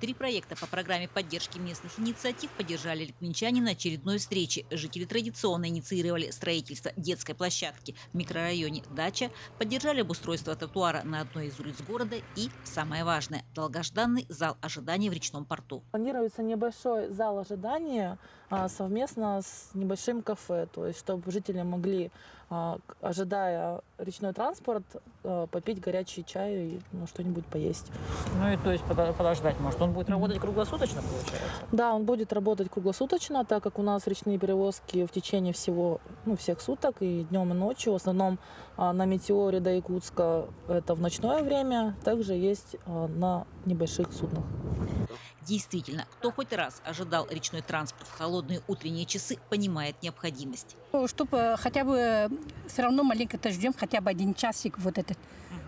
3 проекта по программе поддержки местных инициатив поддержали ликвинчане на очередной встрече. Жители традиционно инициировали строительство детской площадки в микрорайоне Дача, поддержали обустройство тротуара на одной из улиц города и, самое важное, долгожданный зал ожидания в речном порту. Планируется небольшой зал ожидания совместно с небольшим кафе, то есть чтобы жители могли, ожидая речной транспорт, попить горячий чай и что-нибудь поесть. Ну и то есть подождать может. Он будет работать круглосуточно, получается? Да, он будет работать круглосуточно, так как у нас речные перевозки в течение всех суток, и днем, и ночью. В основном на Метеоре до Якутска это в ночное время, также есть на небольших суднах. Действительно, кто хоть раз ожидал речной транспорт в холодные утренние часы, понимает необходимость. Чтобы хотя бы все равно маленько-то ждем, хотя бы 1 часик вот этот,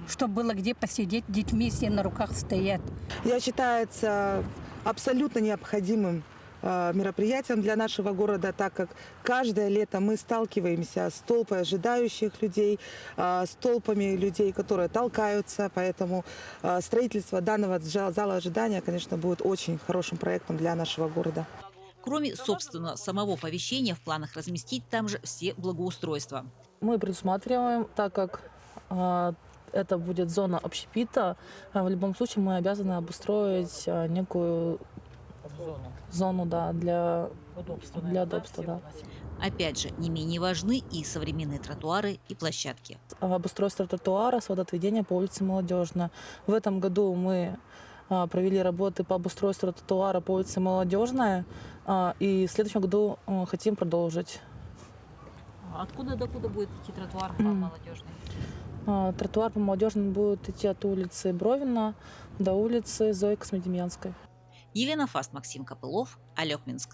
чтобы было где посидеть, детьми все на руках стоят. Я считаю, это абсолютно необходимым мероприятием для нашего города, так как каждое лето мы сталкиваемся с толпой ожидающих людей, с толпами людей, которые толкаются. Поэтому строительство данного зала ожидания, конечно, будет очень хорошим проектом для нашего города. Кроме, собственно, самого оповещения, в планах разместить там же все благоустройства. Мы предусматриваем, так как это будет зона общепита, в любом случае мы обязаны обустроить некую зону, да, для удобства, да. Опять же, не менее важны и современные тротуары и площадки. Обустройство тротуара с водоотведения по улице Молодежная. В этом году мы провели работы по обустройству тротуара по улице Молодежная, и в следующем году хотим продолжить. Откуда до куда будет идти тротуар по Молодежной? Тротуар по Молодежной будет идти от улицы Бровина до улицы Зои Космодемьянской. Елена Фаст, Максим Копылов, Алекминск.